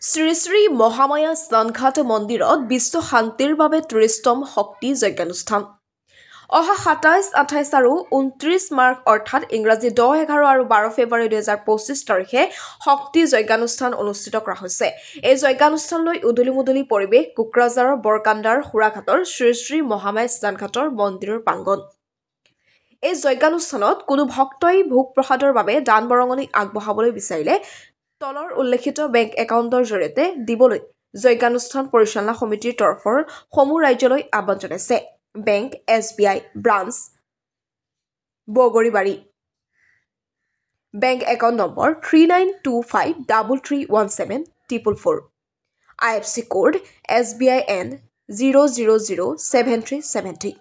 শ্ৰী শ্ৰী মহামায়া স্নানঘাট মন্দিৰত বিশ্ব শান্তিৰ বাবে ৩০তম শক্তি যজ্ঞানুষ্ঠান অহা ২৭, ২৮ আৰু ২৯ মাৰ্চ অৰ্থাৎ ইংৰাজী ১০, ১১ আৰু ১২ ফেব্ৰুৱাৰী ২০২৫ তাৰিখে শক্তি যজ্ঞানুষ্ঠান অনুষ্ঠিত কৰা হৈছে। এই যজ্ঞানুষ্ঠানলৈ উদুলি-মুদুলি পৰিৱেশ কোকৰাঝাৰৰ বৰকাণ্ডাৰ সুৰাঘাটৰ শ্ৰী শ্ৰী মহামায়া স্নানঘাটৰ মন্দিৰৰ প্ৰাংগণ। এই যজ্ঞানুষ্ঠানত কোনো ভক্তই ভোগ প্ৰসাদৰ বাবে দান বৰঙণি আগবঢ়াবলৈ বিচাৰিলে তলৰ উল্লেখিত বেংক একাউণ্টৰ জৰিয়তে দিবলৈ যজ্ঞানুষ্ঠান পৰিচালনা সমিতিৰ তৰফৰ সমূহ ৰাজ্যলৈ আহ্বান জনাইছে। Bank SBI branch Bogoribari, bank account number 3925331744, IFSC code SBIN 0007370।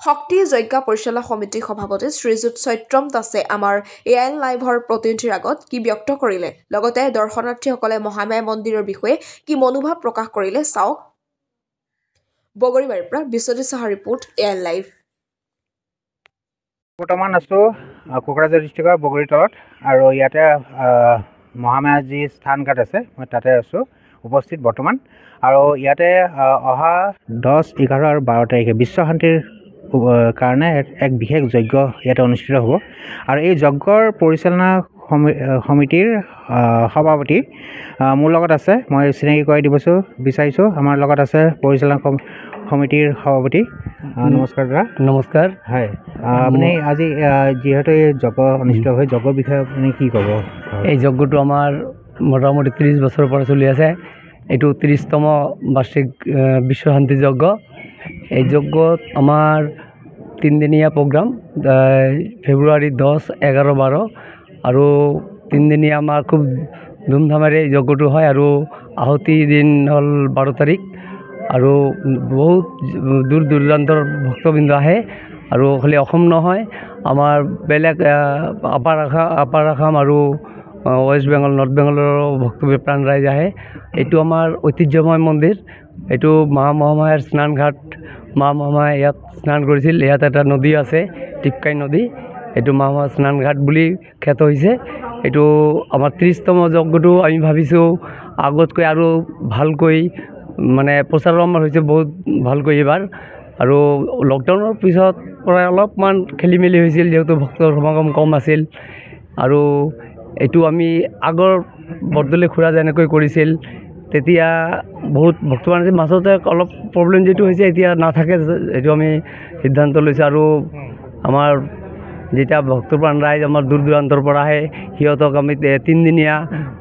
শক্তি যজ্ঞ পৰিচালনা সমিতিৰ সভাপতি শ্ৰীযুত সত্যম দাসে আমাৰ AIN লাইভৰ প্ৰতিনিধিৰ আগত কি ব্যক্ত কৰিলে, লগতে দৰ্শনাৰ্থীসকলে মহামায়া মন্দিৰৰ বিষয়ে কি মনোভাৱ প্ৰকাশ কৰিলে চাওক। বগৰীবাৰীৰ পৰা Biswajit Saha report, AIN live. বৰ্তমান আছোঁ কোকৰাঝাৰ ডিষ্ট্ৰিক্টৰ বগৰীতলত আৰু ইয়াতে মহামায়া যি স্থানঘাট আছে মই তাতে আছোঁ উপস্থিত বৰ্তমান। আৰু ইয়াতে অহা 10, 11 আৰু 12 তাৰিখে বিশ্ব শান্তিৰ কাৰণে এক বিশেষ যজ্ঞ ইয়াতে অনুষ্ঠিত হ'ব। আৰু এই যজ্ঞৰ পৰিচালনা সমিতিৰ সভাপতি মোৰ লগত আছে, মই চিনাকি কৰাই দিব বিচাৰিছোঁ। আমাৰ লগত আছে পৰিচালনা সমিতিৰ সভাপতি। নমস্কাৰ দাদা। নমস্কাৰ। হয়, আপুনি আজি যিহেতু এই যজ্ঞ অনুষ্ঠিত হয়, যজ্ঞৰ বিষয়ে আপুনি কি ক'ব? এই যজ্ঞটো আমাৰ মোটামুটি 30 বছৰৰ পৰা চলি আছে। এইটো 30তম বাৰ্ষিক বিশ্ব শান্তি যজ্ঞ। এই যজ্ঞত আমাৰ 3দিনীয়া প্ৰগ্ৰাম, ফেব্ৰুৱাৰী 10, 11, 12 আৰু 3দিনীয়া আমাৰ খুব ধুমধামেৰে এই যজ্ঞটো হয়। আৰু আহুতি দিন হ'ল 12 তাৰিখ। আৰু বহুত দূৰ দূৰান্তৰ ভক্তবৃন্দ আহে। আৰু খালি অসম নহয়, আমাৰ বেলেগ আপাৰ আসাম আৰু ৱেষ্ট বেংগল, নৰ্থ বেংগলৰো ভক্তপ্ৰাণ ৰাইজ আহে। এইটো আমাৰ ঐতিহ্যময় মন্দিৰ। এইটো মা মহামায়াৰ স্নানঘাট। মা মহামায়া ইয়াত স্নান কৰিছিল। ইয়াত এটা নদী আছে, টিপকাই নদী। এইটো মা মহামায়া স্নানঘাট বুলি খ্যাত হৈছে। এইটো আমাৰ 30তম যজ্ঞটো আমি ভাবিছোঁ আগতকৈ আৰু ভালকৈ মানে প্ৰচাৰো আমাৰ হৈছে বহুত ভালকৈ এইবাৰ। আৰু লকডাউনৰ পিছত পৰা অলপমান খেলি মেলি হৈছিল, যিহেতু ভক্তৰ সমাগম কম আছিল। আৰু এইটো আমি আগৰ বৰদলৈ খুৰা যেনেকৈ কৰিছিল তেতিয়া বহুত ভক্তবান আছিল। মাজতে অলপ প্ৰব্লেম যিটো হৈছে এতিয়া নাথাকে, এইটো আমি সিদ্ধান্ত লৈছোঁ। আৰু আমাৰ যেতিয়া ভক্তপ্ৰাণ ৰাইজ আমাৰ দূৰ দূৰান্তৰ পৰা আহে, সিহঁতক আমি 3দিনীয়া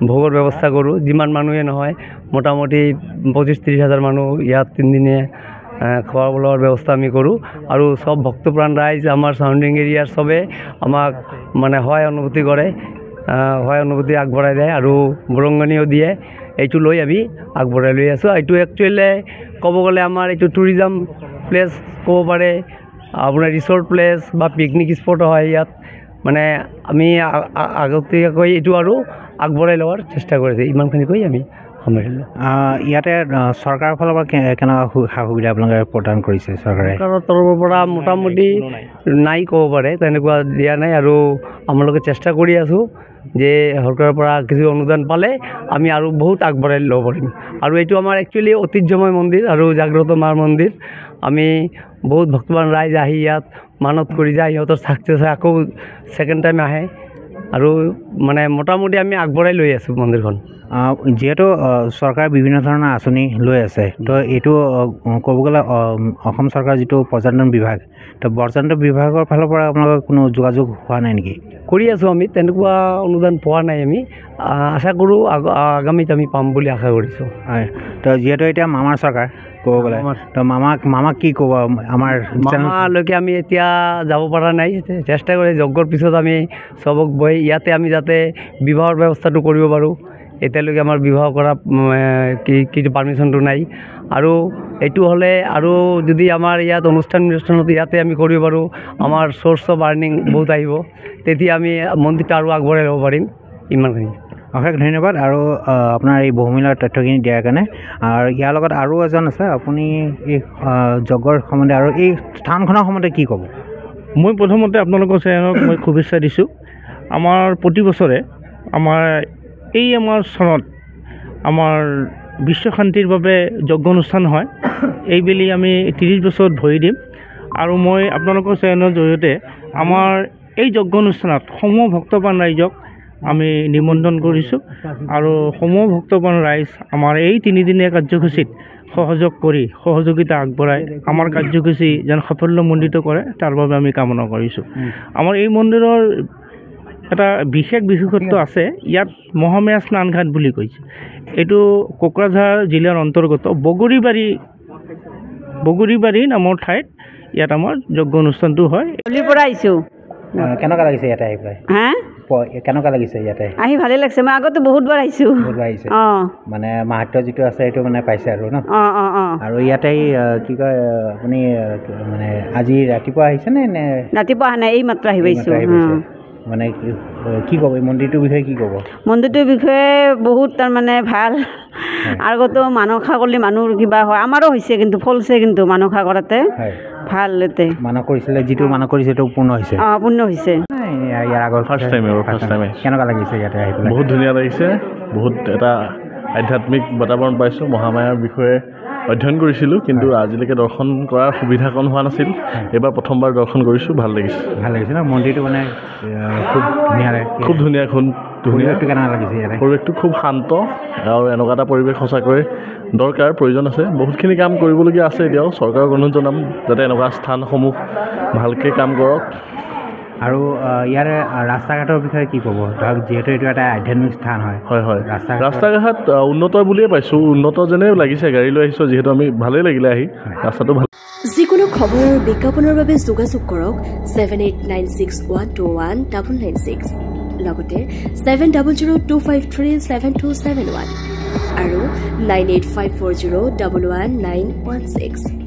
ভোগৰ ব্যৱস্থা কৰোঁ। যিমান মানুহে নহয়, মোটামুটি 25-30 হাজাৰ মানুহ ইয়াত 3দিনীয়া খোৱা বোৱাৰ ব্যৱস্থা আমি কৰোঁ। আৰু চব ভক্তপ্ৰাণ ৰাইজ আমাৰ চাৰাউণ্ডিং এৰিয়াৰ চবে আমাক মানে সহায় অনুভূতি কৰে, সহায় অনুভূতি আগবঢ়াই দিয়ে আৰু বৰঙণিও দিয়ে। এইটো লৈ আমি আগবঢ়াই লৈ আছোঁ। এইটো একচুৱেলি ক'ব গ'লে আমাৰ এইটো টুৰিজম প্লেচ ক'ব পাৰে, আপোনাৰ ৰিচৰ্ট প্লেচ বা পিকনিক স্পট হয় ইয়াত। মানে আমি আগতীয়াকৈ এইটো আৰু আগবঢ়াই লোৱাৰ চেষ্টা কৰিছোঁ। ইমানখিনি কৈ আমি সামৰিলোঁ। ইয়াতে চৰকাৰৰ ফালৰ পৰা কেনেকুৱা সা সুবিধা আপোনালোকে প্ৰদান কৰিছে? চৰকাৰৰ তৰফৰ পৰা মোটামুটি নাই ক'ব পাৰে, তেনেকুৱা দিয়া নাই। আৰু আমালোকে চেষ্টা কৰি আছোঁ যে চৰকাৰৰ পৰা কিছু অনুদান পালে আমি আৰু বহুত আগবঢ়াই ল'ব পাৰিম। আৰু এইটো আমাৰ একচুৱেলি ঐতিহ্যময় মন্দিৰ আৰু জাগ্ৰত মাৰ মন্দিৰ। আমি বহুত ভক্তবান ৰাইজ আহি ইয়াত মানত কৰি যায়, সিহঁতৰ ছাকচেছ হয়, আকৌ ছেকেণ্ড টাইম আহে। আৰু মানে মোটামুটি আমি আগবঢ়াই লৈ আছোঁ মন্দিৰখন। যিহেতু চৰকাৰে বিভিন্ন ধৰণৰ আঁচনি লৈ আছে, তো এইটো ক'ব গ'লে অসম চৰকাৰৰ যিটো পৰ্যটন বিভাগ, তো পৰ্যটন বিভাগৰ ফালৰ পৰা আপোনালোকৰ কোনো যোগাযোগ হোৱা নাই নেকি? কৰি আছোঁ আমি, তেনেকুৱা অনুদান পোৱা নাই। আমি আশা কৰোঁ আগামীত আমি পাম বুলি আশা কৰিছোঁ। হয়, তো যিহেতু এতিয়া মামাৰ চৰকাৰ ক'ব গ'লে, তো মামাক কি ক'ব? আমাৰ মামালৈকে আমি এতিয়া যাব পৰা নাই, চেষ্টা কৰি যজ্ঞৰ পিছত আমি চবক বহি ইয়াতে আমি যাতে বিবাহৰ ব্যৱস্থাটো কৰিব পাৰোঁ। এতিয়ালৈকে আমাৰ বিবাহ কৰা কি পাৰ্মিশ্যনটো নাই। আৰু এইটো হ'লে আৰু যদি আমাৰ ইয়াত অনুষ্ঠানত ইয়াতে আমি কৰিব পাৰোঁ, আমাৰ চ'ৰ্চ অফ আৰ্নিং বহুত আহিব, তেতিয়া আমি মন্দিৰটো আৰু আগবঢ়াই ল'ব পাৰিম। ইমানখিনি। অশেষ ধন্যবাদ আৰু আপোনাৰ এই বহুমূলীয়া তথ্যখিনি দিয়াৰ কাৰণে। আৰু ইয়াৰ লগত আৰু এজন আছে, আপুনি এই যজ্ঞৰ সম্বন্ধে আৰু এই স্থানখনৰ সম্বন্ধে কি ক'ব? মই প্ৰথমতে আপোনালোকৰ চেনেলক মই শুভেচ্ছা দিছোঁ। আমাৰ প্ৰতি বছৰে আমাৰ চনত আমাৰ বিশ্ব শান্তিৰ বাবে যজ্ঞ অনুষ্ঠান হয় এইবেলি আমি 30 বছৰত ভৰি দিম আৰু মই আপোনালোকৰ চেনেলৰ জৰিয়তে আমাৰ এই যজ্ঞ অনুষ্ঠানত সমূহ ভক্তপ্ৰাণ ৰাইজক আমি নিমন্ত্ৰণ কৰিছোঁ আৰু সমূহ ভক্তপ্ৰাণ ৰাইজ আমাৰ এই 3 দিনীয়া কাৰ্যসূচীত সহযোগ কৰি সহযোগিতা আগবঢ়াই আমাৰ কাৰ্যসূচী যেন সাফল্যমণ্ডিত কৰে তাৰ বাবে আমি কামনা কৰিছোঁ। আমাৰ এই মন্দিৰৰ এটা বিশেষত্ব আছে, ইয়াত মহামায়া স্নানঘাট বুলি কৈছে। এইটো কোকৰাঝাৰ জিলাৰ অন্তৰ্গত বগৰীবাৰী নামৰ ঠাইত ইয়াত আমাৰ যজ্ঞ অনুষ্ঠানটো হয়। পৰা আহিছোঁ। কেনেকুৱা লাগিছে ইয়াতে আহি পেলাই? হা কেনেকুৱা লাগিছে ইয়াতে আহি? ভালেই লাগিছে। মই আগতে বহুতবাৰ আহিছোঁ। আহিছে অঁ, মানে মাহাত্য যিটো আছে সেইটো মানে পাইছে আৰু ন? অঁ অঁ অঁ। আৰু ইয়াতে কি কয় আপুনি মানে আজি ৰাতিপুৱা আহিছে নে? ৰাতিপুৱা অহা নাই, এই মাত্ৰ আহি পাইছোঁ। মানে কি ক'ব এই মন্দিৰটোৰ বিষয়ে? কি ক'ব মন্দিৰটোৰ বিষয়ে? বহুত তাৰমানে ভাল। আগতো মানসা কৰিলে মানুহৰ কিবা হয়, আমাৰো হৈছে কিন্তু ফলছে, কিন্তু মানসা কৰাতে ভাল। ইয়াতে মানস কৰিছিলে, যিটো মানস কৰিছে সেইটো পূৰ্ণ হৈছে। অঁ, পূৰ্ণ হৈছে। ইয়াৰ আগৰ ফাৰ্ষ্ট টাইম কেনেকুৱা লাগিছে ইয়াতে আহি পেলাই? বহুত ধুনীয়া লাগিছে। বহুত এটা আধ্যাত্মিক বাতাবৰণ পাইছোঁ। মহামায়াৰ বিষয়ে অধ্যয়ন কৰিছিলোঁ, কিন্তু আজিলৈকে দৰ্শন কৰাৰ সুবিধাকণ হোৱা নাছিল। এইবাৰ প্ৰথমবাৰ দৰ্শন কৰিছোঁ, ভাল লাগিছে। ভাল লাগিছে ন? মন্দিৰটো মানে খুব ধুনীয়া। পৰিৱেশটো কেনেকুৱা লাগিছে ইয়াতে? পৰিৱেশটো খুব শান্ত আৰু এনেকুৱা এটা পৰিৱেশ সঁচাকৈ দৰকাৰ, প্ৰয়োজন আছে। বহুতখিনি কাম কৰিবলগীয়া আছে এতিয়াও। চৰকাৰক অনুৰোধ জনাম যাতে এনেকুৱা স্থানসমূহ ভালকৈ কাম কৰক। আৰু ইয়াৰে ৰাস্তা ঘাটৰ বিষয়ে কি ক'ব? ধৰক যিহেতু এইটো এটা আধ্যাত্মিক স্থান হয়। হয় ৰাস্তা ঘাট উন্নত বুলিয়ে পাইছোঁ, উন্নত যেনে লাগিছে। গাড়ী লৈ আহিছোঁ যিহেতু আমি, ভালেই লাগিলে আহি। ৰাস্তাটো ভাল। যিকোনো খবৰৰ বিজ্ঞাপনৰ বাবে যোগাযোগ কৰক 7896121996 লগতে 7002537271 আৰু 9854011916।